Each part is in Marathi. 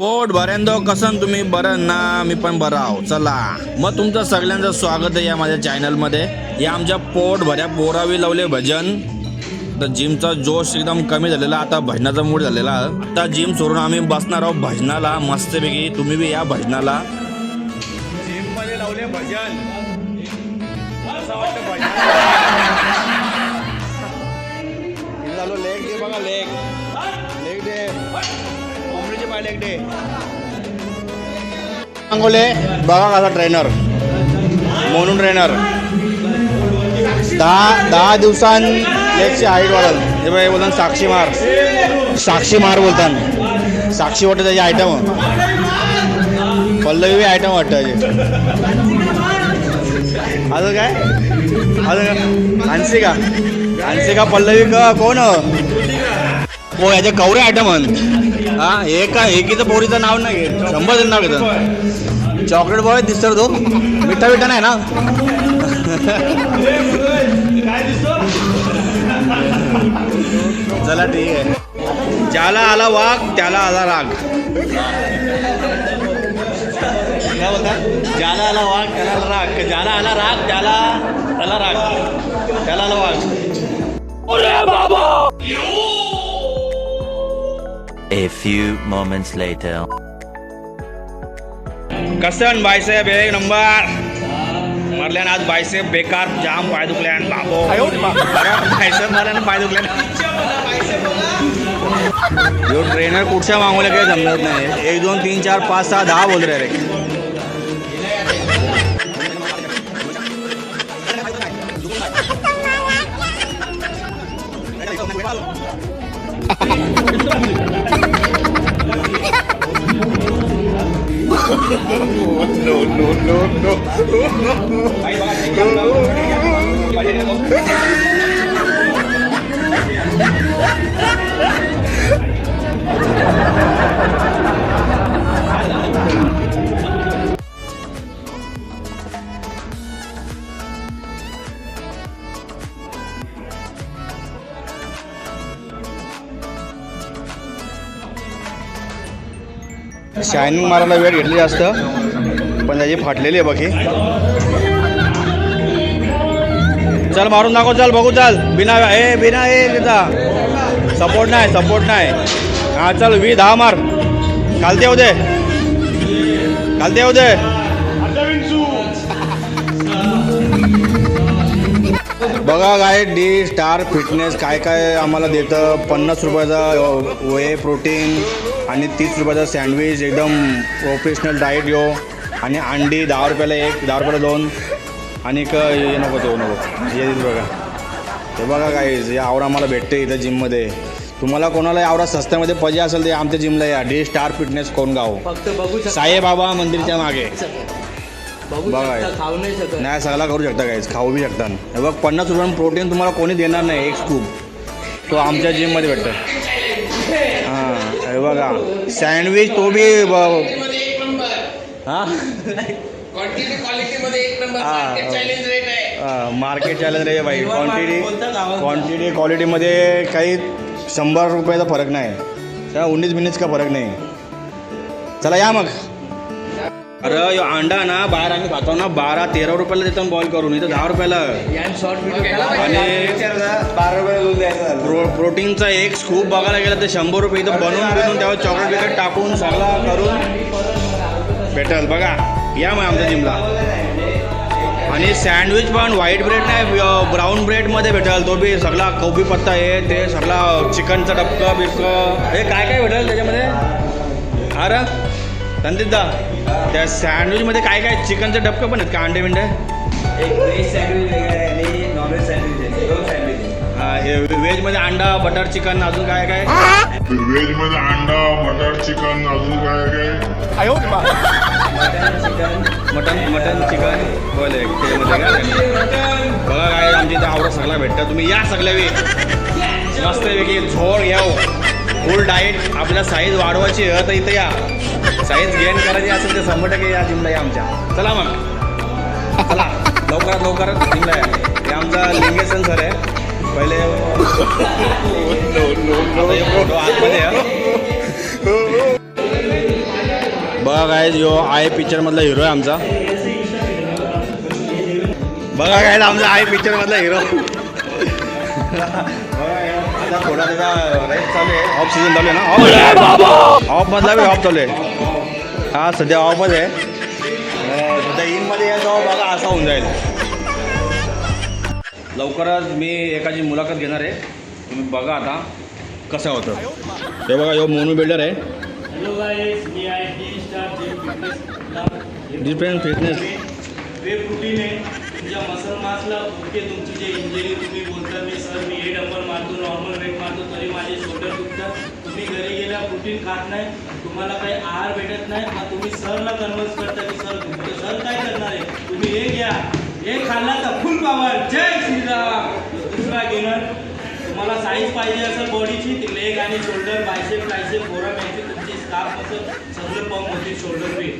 पोट भरेंदो कसं तुम्ही बरं ना, मी पण बरं आहो. चला मग तुमचं सगळ्यांचं स्वागत आहे या माझ्या चॅनलमध्ये. या आमच्या पोट भऱ्या पोरावी लावले भजन. तर जिमचा जोश एकदम कमी झालेला, आता भजनाचा मूड झालेला. आता जिम सोडून आम्ही बसणार आहोत भजनाला मस्तपैकी. तुम्ही बी या भजनाला. जिम मध्ये लावले भजन, असं वाटतं भजन झालो. लेग डे बघा, लेग डे, कोंबडीचे पाय लेग डे. सांगोले बघा कसा ट्रेनर, म्हणून ट्रेनर 10 दिवसां लेगची हाईट वाढल. हे बाई बोलतात साक्षी मार बोलतात. साक्षी वाटतं त्याची आयटम, पल्लवी आयटम वाटतं त्याची. अजून काय हंसिका पल्लवी का कोण हो, याचे कवरे आयटम हा. एकीचं पोरीचं नाव नाही घेत, 100 नाव घेतं. चॉकलेट बॉय दिसतो तो, मिठा नाही ना. चला ठीक आहे. ज्याला आला वाघ त्याला आला राग. काय बोलतात? ज्याला आला वाघ त्याला आला राग, ज्याला आला राग त्याला राग, त्याला आला वाघ. अरे बाबा. A few moments later. कसन बायसेप एक नंबर मारल्यान आज. बायसेप बेकार, जाम पाय दुखल्यान बाबो. बायसेप मारल्यानं पाय दुखल्यान. यो ट्रेनर कुठच्या मागवले काही जमत नाही. 1 2 3 4 5 6 10 बोल रे. शायनिंग मारायला वेळ घेतली जास्त, पण त्याची फाटलेली आहे बाकी. चल मारून दाखव, चल बघू, चल. बिना त्याचा सपोर्ट नाही. हा चल 10 मार. खालते येऊ दे. बघा काय डी स्टार फिटनेस काय आम्हाला देतं. 50 रुपयाचा वे प्रोटीन आणि 30 रुपयाचा सँडविच, एकदम प्रोफेशनल डाएट यो. आणि अंडी 10 रुपयाला 1, 10 रुपयाला 2. आणि हे नको हे बघा. हे बघा काय या आवरा आम्हाला भेटते इथं जिममध्ये. तुम्हाला कोणाला आवरा स्वस्तामध्ये पाहिजे असेल ते आमच्या जिमला या. D star fitness Kongaon, Saibaba मंदिरच्या मागे. बघा नाही सगळा करू शकता काय, खाऊ बी शकता. हे बघ 50 रुपये प्रोटीन तुम्हाला कोणी देणार नाही. 1 स्कूप तो आमच्या जिममध्ये भेटतं. हां हे बघा सँडविच तो बी हां मार्केट चॅलेंज रे बाई. क्वांटिटी क्वालिटीमध्ये काही 100 रुपयाचा फरक नाही. त्या 19 का फरक नाही. चला या मग. अरे यो अंडा ना बाहेर आम्ही खातो ना 12-13 रुपयाला देतो बॉईल करून. इथं 10 रुपयाला. आणि 12 रुपयाला प्रोटीनचा 1 स्कूप बघायला गेला तर 100 रुपये. इथं बनवून त्यावर चॉकलेट बिकट टाकून सगळा करून भेटेल. बघा या मग आमच्या जिमला. आणि सँडविच पण व्हाईट ब्रेड नाही, ब्राऊन ब्रेडमध्ये भेटेल. तो बी सगळा कोबी पत्ता आहे ते सगळा, चिकनचा डबका बिबकं हे काय भेटेल त्याच्यामध्ये. अरे रणजितदा त्या सँडविचमध्ये काय चिकनचं डबकं पण आहेत का, अंडे बिंडे. एक व्हेज सँडविच आणि नॉनव्हेज सँडविच आहे, 2 सँडविच. हां हे व्हेजमध्ये अंडा बटर चिकन अजून काय व्हेजमध्ये अंडा बटर चिकन अजून काय मटन चिकन बोले. बघा काय आमच्या इथे आवडा सगळा भेटतं. तुम्ही या सगळ्या मस्तपैकी झोड याव. फुल डाएट. आपल्याला साईज वाढवायची आहे तर इथं या. साईज गेन करायची असेल तर 100% या जिमला या आमच्या. चला मग चला लवकरात जिमला या. हे आमचा लिंगेसन सर आहे पहिले. आतमध्ये बघा काय यो आहे पिक्चर मधला हिरो आहे आमचा. बघा काय आमचा आहे पिक्चर मधला हिरो. थोडा त्याचा रेस चालू आहे, ऑफ सीझन चालू आहे ना, ऑफ मधला बी ऑफ चालू आहे. हा सध्या ऑफच आहे. सध्या इनमध्ये यायचा बघा असा होऊन जाईल. लवकरच मी एकाची मुलाखत घेणार आहे, तुम्ही बघा आता कसं होतं ते. बघा यो मोनू बिल्डर आहे. हॅलो गाईज, मी आहे D star gym different fitness way protein आहे तुमच्या मसल मासला. ओके, तुमची जे इंजरी तुम्ही बोलता मी सर मी हे डंबल मारतो, नॉर्मल वेट मारतो तरी माझे शोल्डर दुखतात. तुम्ही घरी गेल्या प्रोटीन खात नाही, तुम्हाला काही आहार भेटत नाही, मग तुम्ही सरला कन्व्हर्स करता की सर दुखतं. सर काय करणार आहे, तुम्ही हे घ्या, हे खाल्ला तर फुल पॉवर, जय श्रीराम. दुसरा घेणार तुम्हाला साईज पाहिजे असेल बॉडीची, ती लेग आणि शोल्डर, बायसेप, ट्रायसेप, फोरम यांची तुमची स्कार्फ मसल सगळं पंप होते शोल्डर वेट.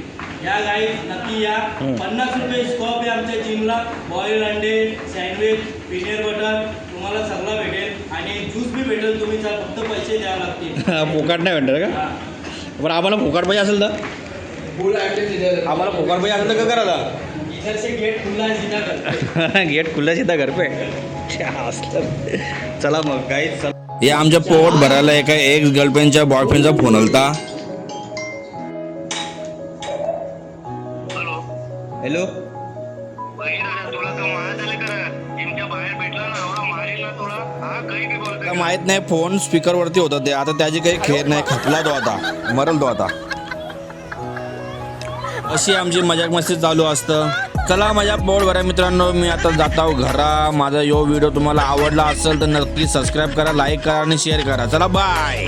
या गाईज नक्की या. 50 रुपये स्कॉप आहे आमच्या जिमला. बॉईल अंडे, सँडविच, पीनट बटर तुम्हाला सगळं भेटेल आणि ज्यूस बी भेटेल. तुम्ही फक्त पैसे द्यावे लागतील. फुकट नाही भेटणार का? पण आम्हाला फुकट पाहिजे असेल तर, आम्हाला फुकट पाहिजे असेल तर काय करायला? इधर से गेट खुला है, सीधा कर. गेट खुला सीधा घर पे. चला मग गाईज चला. हे आमच्या पोट भरायला एका एक्स गर्लफ्रेंडच्या बॉयफ्रेंडचा फोन आलता. हॅलो, माहित नाही, फोन स्पीकरवरती होता ते. आता त्याची काही खेळ नाही, खपला तो आता, मरल तो आता. अशी आमची मजाक मस्ती चालू असतं. चला माझ्या पोट भरा मित्रांनो, मी आता जातो घरा. माझा यो व्हिडिओ तुम्हाला आवडला असेल तर नक्की सबस्क्राईब करा, लाईक करा आणि शेअर करा. चला बाय.